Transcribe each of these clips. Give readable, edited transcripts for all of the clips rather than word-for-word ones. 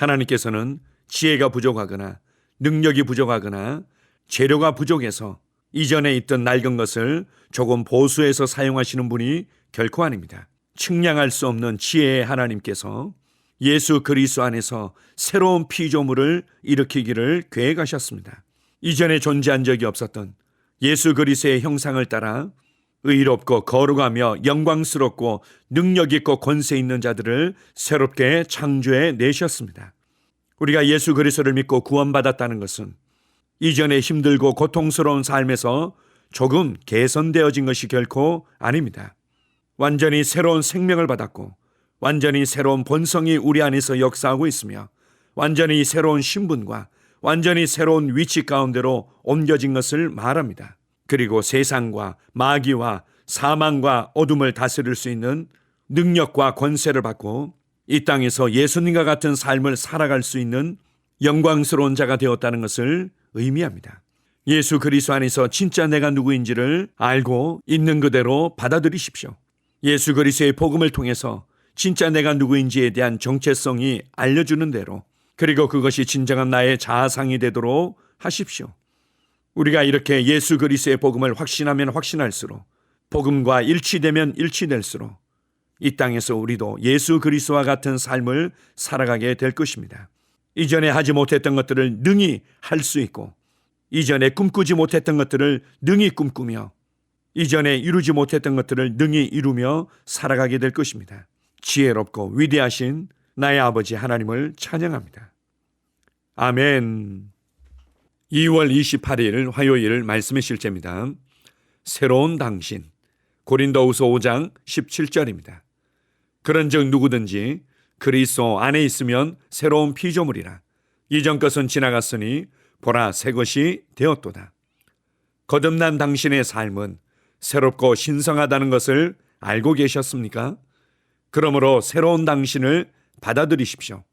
하나님께서는 지혜가 부족하거나 능력이 부족하거나 재료가 부족해서 이전에 있던 낡은 것을 조금 보수해서 사용하시는 분이 결코 아닙니다. 측량할 수 없는 지혜의 하나님께서 예수 그리스도 안에서 새로운 피조물을 일으키기를 계획하셨습니다. 이전에 존재한 적이 없었던 예수 그리스도의 형상을 따라 의롭고 거룩하며 영광스럽고 능력 있고 권세 있는 자들을 새롭게 창조해 내셨습니다. 우리가 예수 그리스도를 믿고 구원받았다는 것은 이전에 힘들고 고통스러운 삶에서 조금 개선되어진 것이 결코 아닙니다. 완전히 새로운 생명을 받았고 완전히 새로운 본성이 우리 안에서 역사하고 있으며 완전히 새로운 신분과 완전히 새로운 위치 가운데로 옮겨진 것을 말합니다. 그리고 세상과 마귀와 사망과 어둠을 다스릴 수 있는 능력과 권세를 받고 이 땅에서 예수님과 같은 삶을 살아갈 수 있는 영광스러운 자가 되었다는 것을 의미합니다. 예수 그리스도 안에서 진짜 내가 누구인지를 알고 있는 그대로 받아들이십시오. 예수 그리스도의 복음을 통해서 진짜 내가 누구인지에 대한 정체성이 알려주는 대로, 그리고 그것이 진정한 나의 자아상이 되도록 하십시오. 우리가 이렇게 예수 그리스도의 복음을 확신하면 확신할수록, 복음과 일치되면 일치될수록 이 땅에서 우리도 예수 그리스도와 같은 삶을 살아가게 될 것입니다. 이전에 하지 못했던 것들을 능히 할 수 있고, 이전에 꿈꾸지 못했던 것들을 능히 꿈꾸며, 이전에 이루지 못했던 것들을 능히 이루며 살아가게 될 것입니다. 지혜롭고 위대하신 나의 아버지 하나님을 찬양합니다. 아멘. 2월 28일 화요일 말씀의 실제입니다. 새로운 당신, 고린도후서 5장 17절입니다. 그런즉 누구든지 그리스도 안에 있으면 새로운 피조물이라. 이전 것은 지나갔으니 보라 새 것이 되었도다. 거듭난 당신의 삶은 새롭고 신성하다는 것을 알고 계셨습니까? 그러므로 새로운 당신을 받아들이십시오.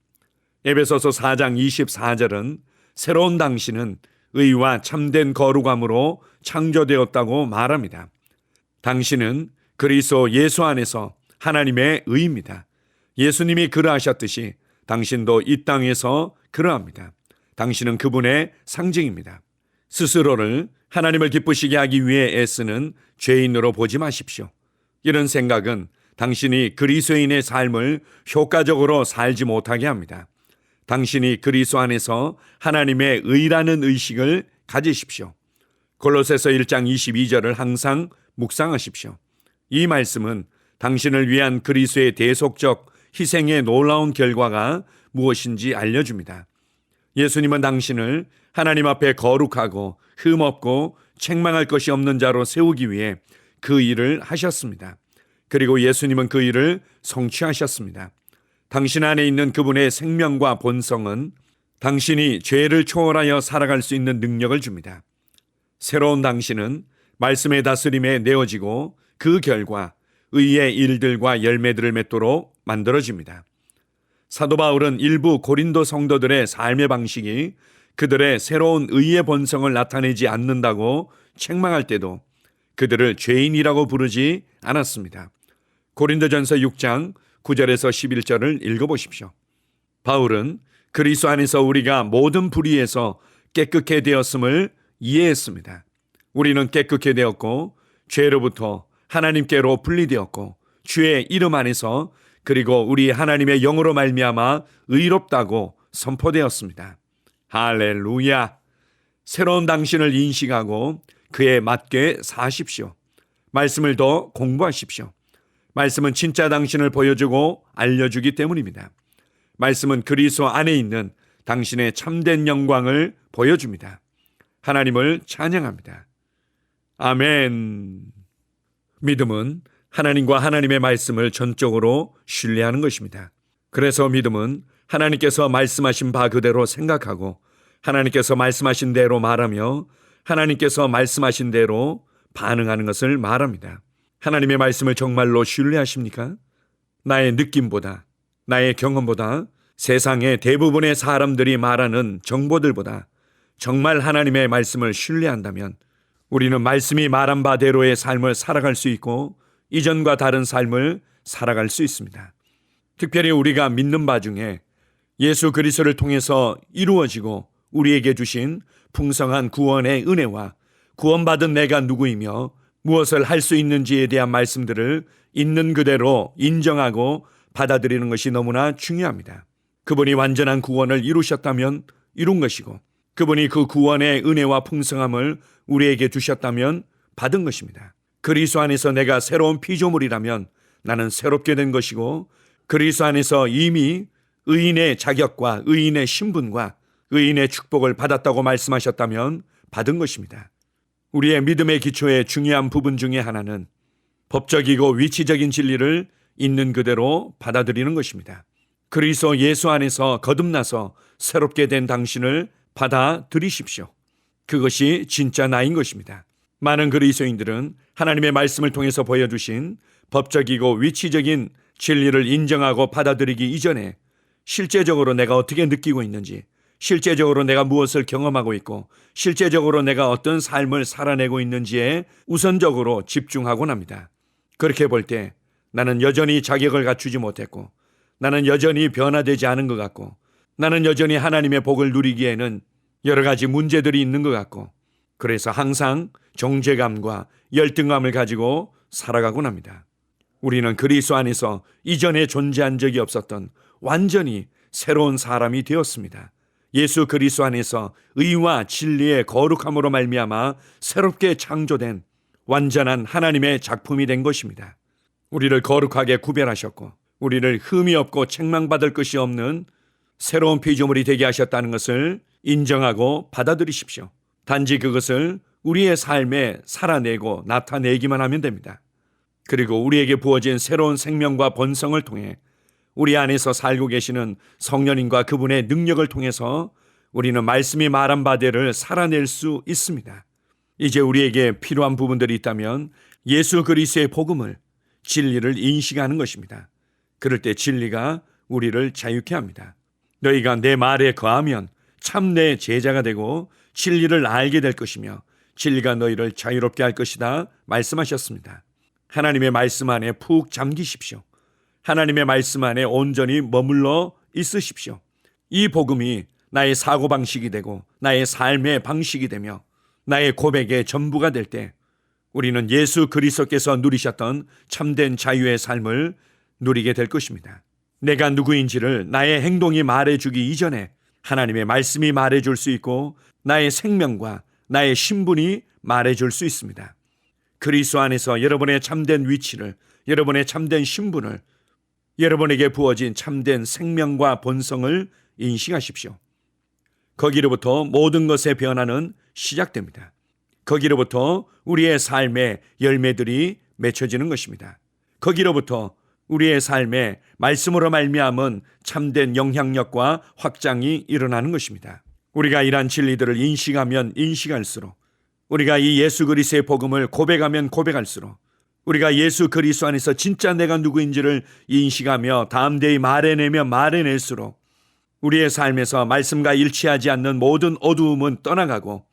에베소서 4장 24절은 새로운 당신은 의와 참된 거룩함으로 창조되었다고 말합니다. 당신은 그리스도 예수 안에서 하나님의 의입니다. 예수님이 그러하셨듯이 당신도 이 땅에서 그러합니다. 당신은 그분의 상징입니다. 스스로를 하나님을 기쁘시게 하기 위해 애쓰는 죄인으로 보지 마십시오. 이런 생각은 당신이 그리스도인의 삶을 효과적으로 살지 못하게 합니다. 당신이 그리스도 안에서 하나님의 의라는 의식을 가지십시오. 골로새서 1장 22절을 항상 묵상하십시오. 이 말씀은 당신을 위한 그리스도의 대속적 희생의 놀라운 결과가 무엇인지 알려줍니다. 예수님은 당신을 하나님 앞에 거룩하고 흠없고 책망할 것이 없는 자로 세우기 위해 그 일을 하셨습니다. 그리고 예수님은 그 일을 성취하셨습니다. 당신 안에 있는 그분의 생명과 본성은 당신이 죄를 초월하여 살아갈 수 있는 능력을 줍니다. 새로운 당신은 말씀의 다스림에 내어지고 그 결과 의의 일들과 열매들을 맺도록 만들어집니다. 사도 바울은 일부 고린도 성도들의 삶의 방식이 그들의 새로운 의의 본성을 나타내지 않는다고 책망할 때도 그들을 죄인이라고 부르지 않았습니다. 고린도전서 6장 9절에서 11절을 읽어보십시오. 바울은 그리스도 안에서 우리가 모든 불의에서 깨끗게 되었음을 이해했습니다. 우리는 깨끗게 되었고 죄로부터 하나님께로 분리되었고 주의 이름 안에서 그리고 우리 하나님의 영으로 말미암아 의롭다고 선포되었습니다. 할렐루야. 새로운 당신을 인식하고 그에 맞게 사십시오. 말씀을 더 공부하십시오. 말씀은 진짜 당신을 보여주고 알려주기 때문입니다. 말씀은 그리스도 안에 있는 당신의 참된 영광을 보여줍니다. 하나님을 찬양합니다. 아멘. 믿음은 하나님과 하나님의 말씀을 전적으로 신뢰하는 것입니다. 그래서 믿음은 하나님께서 말씀하신 바 그대로 생각하고 하나님께서 말씀하신 대로 말하며 하나님께서 말씀하신 대로 반응하는 것을 말합니다. 하나님의 말씀을 정말로 신뢰하십니까? 나의 느낌보다, 나의 경험보다, 세상의 대부분의 사람들이 말하는 정보들보다 정말 하나님의 말씀을 신뢰한다면 우리는 말씀이 말한 바대로의 삶을 살아갈 수 있고 이전과 다른 삶을 살아갈 수 있습니다. 특별히 우리가 믿는 바 중에 예수 그리스도를 통해서 이루어지고 우리에게 주신 풍성한 구원의 은혜와 구원받은 내가 누구이며 무엇을 할 수 있는지에 대한 말씀들을 있는 그대로 인정하고 받아들이는 것이 너무나 중요합니다. 그분이 완전한 구원을 이루셨다면 이룬 것이고, 그분이 그 구원의 은혜와 풍성함을 우리에게 주셨다면 받은 것입니다. 그리스도 안에서 내가 새로운 피조물이라면 나는 새롭게 된 것이고, 그리스도 안에서 이미 의인의 자격과 의인의 신분과 의인의 축복을 받았다고 말씀하셨다면 받은 것입니다. 우리의 믿음의 기초의 중요한 부분 중에 하나는 법적이고 위치적인 진리를 있는 그대로 받아들이는 것입니다. 그리스도 예수 안에서 거듭나서 새롭게 된 당신을 받아들이십시오. 그것이 진짜 나인 것입니다. 많은 그리스도인들은 하나님의 말씀을 통해서 보여주신 법적이고 위치적인 진리를 인정하고 받아들이기 이전에 실제적으로 내가 어떻게 느끼고 있는지, 실제적으로 내가 무엇을 경험하고 있고, 실제적으로 내가 어떤 삶을 살아내고 있는지에 우선적으로 집중하곤 합니다. 그렇게 볼 때 나는 여전히 자격을 갖추지 못했고, 나는 여전히 변화되지 않은 것 같고, 나는 여전히 하나님의 복을 누리기에는 여러 가지 문제들이 있는 것 같고, 그래서 항상 정죄감과 열등감을 가지고 살아가곤 합니다. 우리는 그리스도 안에서 이전에 존재한 적이 없었던 완전히 새로운 사람이 되었습니다. 예수 그리스도 안에서 의와 진리의 거룩함으로 말미암아 새롭게 창조된 완전한 하나님의 작품이 된 것입니다. 우리를 거룩하게 구별하셨고, 우리를 흠이 없고 책망받을 것이 없는 새로운 피조물이 되게 하셨다는 것을 인정하고 받아들이십시오. 단지 그것을 우리의 삶에 살아내고 나타내기만 하면 됩니다. 그리고 우리에게 부어진 새로운 생명과 본성을 통해 우리 안에서 살고 계시는 성령님과 그분의 능력을 통해서 우리는 말씀이 말한 바대를 살아낼 수 있습니다. 이제 우리에게 필요한 부분들이 있다면 예수 그리스도의 복음을, 진리를 인식하는 것입니다. 그럴 때 진리가 우리를 자유케 합니다. 너희가 내 말에 거하면 참 내 제자가 되고 진리를 알게 될 것이며 진리가 너희를 자유롭게 할 것이다 말씀하셨습니다. 하나님의 말씀 안에 푹 잠기십시오. 하나님의 말씀 안에 온전히 머물러 있으십시오. 이 복음이 나의 사고방식이 되고 나의 삶의 방식이 되며 나의 고백의 전부가 될 때 우리는 예수 그리스도께서 누리셨던 참된 자유의 삶을 누리게 될 것입니다. 내가 누구인지를 나의 행동이 말해주기 이전에 하나님의 말씀이 말해줄 수 있고 나의 생명과 나의 신분이 말해줄 수 있습니다. 그리스도 안에서 여러분의 참된 위치를, 여러분의 참된 신분을, 여러분에게 부어진 참된 생명과 본성을 인식하십시오. 거기로부터 모든 것의 변화는 시작됩니다. 거기로부터 우리의 삶의 열매들이 맺혀지는 것입니다. 거기로부터 우리의 삶에 말씀으로 말미암은 참된 영향력과 확장이 일어나는 것입니다. 우리가 이러한 진리들을 인식하면 인식할수록, 우리가 이 예수 그리스도의 복음을 고백하면 고백할수록, 우리가 예수 그리스도 안에서 진짜 내가 누구인지를 인식하며 담대히 말해내며 말해낼수록 우리의 삶에서 말씀과 일치하지 않는 모든 어두움은 떠나가고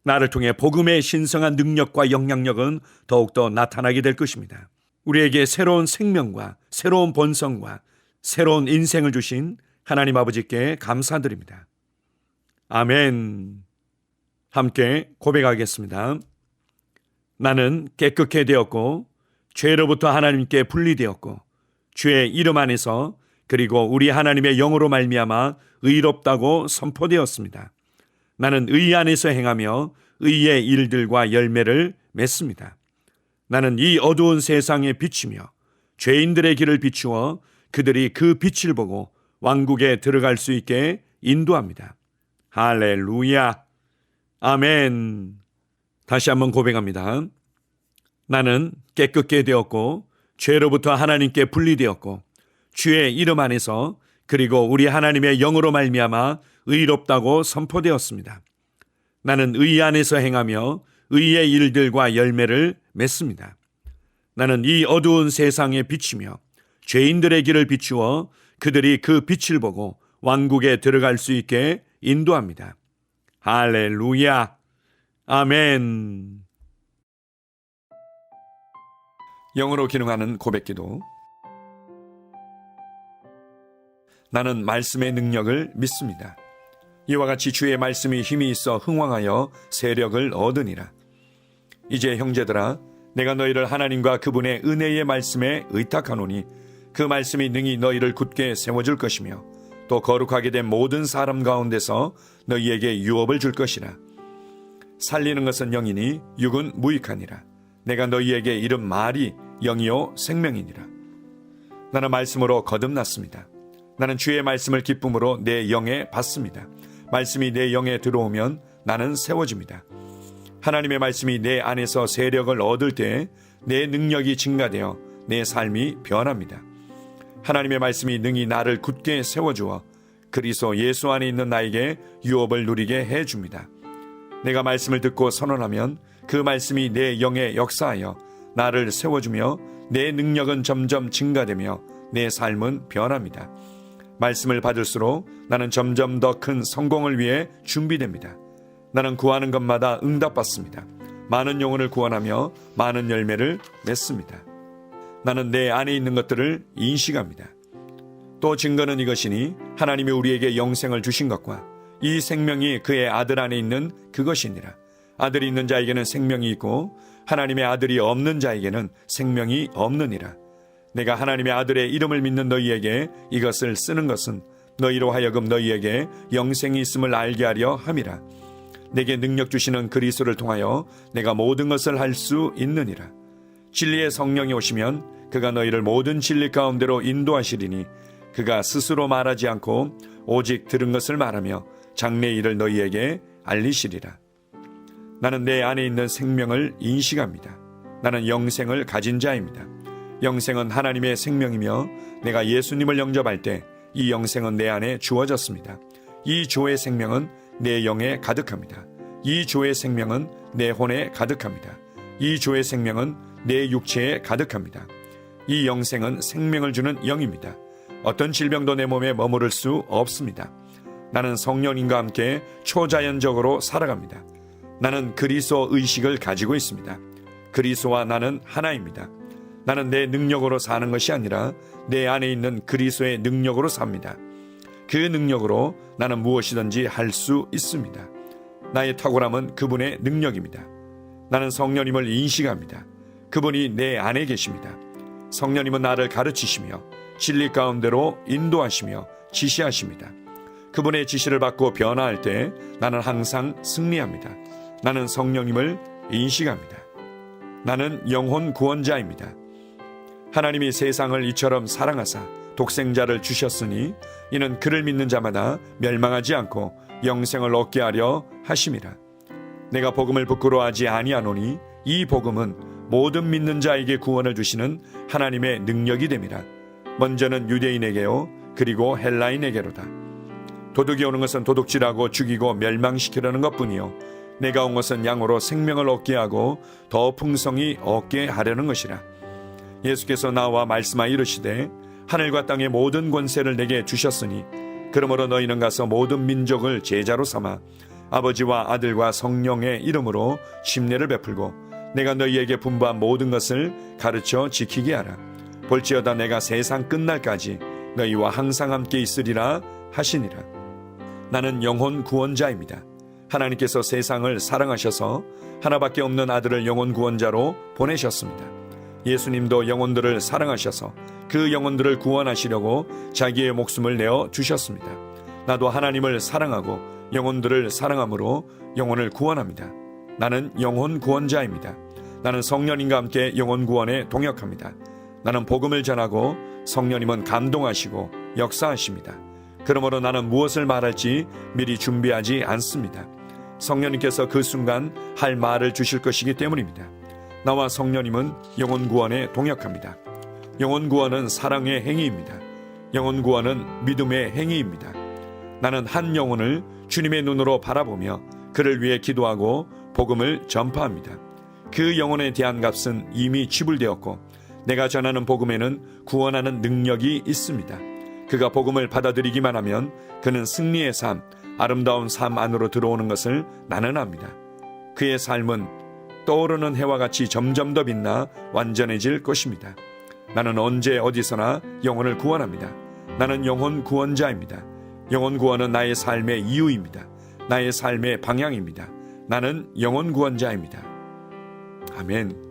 나를 통해 복음의 신성한 능력과 영향력은 더욱더 나타나게 될 것입니다. 우리에게 새로운 생명과 새로운 본성과 새로운 인생을 주신 하나님 아버지께 감사드립니다. 아멘. 함께 고백하겠습니다. 나는 깨끗게 되었고 죄로부터 하나님께 분리되었고 주의 이름 안에서 그리고 우리 하나님의 영으로 말미암아 의롭다고 선포되었습니다. 나는 의 안에서 행하며 의의 일들과 열매를 맺습니다. 나는 이 어두운 세상에 비치며 죄인들의 길을 비추어 그들이 그 빛을 보고 왕국에 들어갈 수 있게 인도합니다. 할렐루야. 아멘. 다시 한번 고백합니다. 나는 깨끗게 되었고 죄로부터 하나님께 분리되었고 주의 이름 안에서 그리고 우리 하나님의 영으로 말미암아 의롭다고 선포되었습니다. 나는 의 안에서 행하며 의의 일들과 열매를 맺습니다. 나는 이 어두운 세상에 비치며 죄인들의 길을 비추어 그들이 그 빛을 보고 왕국에 들어갈 수 있게 인도합니다. 할렐루야. 아멘. 영으로 기능하는 고백기도. 나는 말씀의 능력을 믿습니다. 이와 같이 주의 말씀이 힘이 있어 흥왕하여 세력을 얻으니라. 이제 형제들아, 내가 너희를 하나님과 그분의 은혜의 말씀에 의탁하노니 그 말씀이 능히 너희를 굳게 세워줄 것이며 또 거룩하게 된 모든 사람 가운데서 너희에게 유업을 줄 것이라. 살리는 것은 영이니 육은 무익하니라. 내가 너희에게 이른 말이 영이요 생명이니라. 나는 말씀으로 거듭났습니다. 나는 주의 말씀을 기쁨으로 내 영에 받습니다. 말씀이 내 영에 들어오면 나는 세워집니다. 하나님의 말씀이 내 안에서 세력을 얻을 때 내 능력이 증가되어 내 삶이 변합니다. 하나님의 말씀이 능히 나를 굳게 세워주어 그리스도 예수 안에 있는 나에게 유업을 누리게 해줍니다. 내가 말씀을 듣고 선언하면 그 말씀이 내 영에 역사하여 나를 세워주며 내 능력은 점점 증가되며 내 삶은 변합니다. 말씀을 받을수록 나는 점점 더 큰 성공을 위해 준비됩니다. 나는 구하는 것마다 응답받습니다. 많은 영혼을 구원하며 많은 열매를 맺습니다. 나는 내 안에 있는 것들을 인식합니다. 또 증거는 이것이니 하나님이 우리에게 영생을 주신 것과 이 생명이 그의 아들 안에 있는 그것이니라. 아들이 있는 자에게는 생명이 있고 하나님의 아들이 없는 자에게는 생명이 없느니라. 내가 하나님의 아들의 이름을 믿는 너희에게 이것을 쓰는 것은 너희로 하여금 너희에게 영생이 있음을 알게 하려 함이라. 내게 능력 주시는 그리스도를 통하여 내가 모든 것을 할 수 있느니라. 진리의 성령이 오시면 그가 너희를 모든 진리 가운데로 인도하시리니 그가 스스로 말하지 않고 오직 들은 것을 말하며 장래 일을 너희에게 알리시리라. 나는 내 안에 있는 생명을 인식합니다. 나는 영생을 가진 자입니다. 영생은 하나님의 생명이며 내가 예수님을 영접할 때 이 영생은 내 안에 주어졌습니다. 이 조의 생명은 내 영에 가득합니다. 이 조의 생명은 내 혼에 가득합니다. 이 조의 생명은 내 육체에 가득합니다. 이 영생은 생명을 주는 영입니다. 어떤 질병도 내 몸에 머무를 수 없습니다. 나는 성령님과 함께 초자연적으로 살아갑니다. 나는 그리스도 의식을 가지고 있습니다. 그리스도와 나는 하나입니다. 나는 내 능력으로 사는 것이 아니라 내 안에 있는 그리스도의 능력으로 삽니다. 그 능력으로 나는 무엇이든지 할 수 있습니다. 나의 탁월함은 그분의 능력입니다. 나는 성령님을 인식합니다. 그분이 내 안에 계십니다. 성령님은 나를 가르치시며 진리 가운데로 인도하시며 지시하십니다. 그분의 지시를 받고 변화할 때 나는 항상 승리합니다. 나는 성령님을 인식합니다. 나는 영혼 구원자입니다. 하나님이 세상을 이처럼 사랑하사 독생자를 주셨으니 이는 그를 믿는 자마다 멸망하지 않고 영생을 얻게 하려 하심이라. 내가 복음을 부끄러워하지 아니하노니 이 복음은 모든 믿는 자에게 구원을 주시는 하나님의 능력이 됨이라. 먼저는 유대인에게요 그리고 헬라인에게로다. 도둑이 오는 것은 도둑질하고 죽이고 멸망시키려는 것뿐이요 내가 온 것은 양으로 생명을 얻게 하고 더 풍성히 얻게 하려는 것이라. 예수께서 나와 말씀하여 이르시되 하늘과 땅의 모든 권세를 내게 주셨으니 그러므로 너희는 가서 모든 민족을 제자로 삼아 아버지와 아들과 성령의 이름으로 침례를 베풀고 내가 너희에게 분부한 모든 것을 가르쳐 지키게 하라. 볼지어다 내가 세상 끝날까지 너희와 항상 함께 있으리라 하시니라. 나는 영혼 구원자입니다. 하나님께서 세상을 사랑하셔서 하나밖에 없는 아들을 영혼 구원자로 보내셨습니다. 예수님도 영혼들을 사랑하셔서 그 영혼들을 구원하시려고 자기의 목숨을 내어 주셨습니다. 나도 하나님을 사랑하고 영혼들을 사랑함으로 영혼을 구원합니다. 나는 영혼 구원자입니다. 나는 성령님과 함께 영혼 구원에 동역합니다. 나는 복음을 전하고 성령님은 감동하시고 역사하십니다. 그러므로 나는 무엇을 말할지 미리 준비하지 않습니다. 성령님께서 그 순간 할 말을 주실 것이기 때문입니다. 나와 성령님은 영혼 구원에 동역합니다. 영혼 구원은 사랑의 행위입니다. 영혼 구원은 믿음의 행위입니다. 나는 한 영혼을 주님의 눈으로 바라보며 그를 위해 기도하고 복음을 전파합니다. 그 영혼에 대한 값은 이미 지불되었고 내가 전하는 복음에는 구원하는 능력이 있습니다. 그가 복음을 받아들이기만 하면 그는 승리의 삶, 아름다운 삶 안으로 들어오는 것을 나는 압니다. 그의 삶은 떠오르는 해와 같이 점점 더 빛나 완전해질 것입니다. 나는 언제 어디서나 영혼을 구원합니다. 나는 영혼 구원자입니다. 영혼 구원은 나의 삶의 이유입니다. 나의 삶의 방향입니다. 나는 영혼 구원자입니다. 아멘.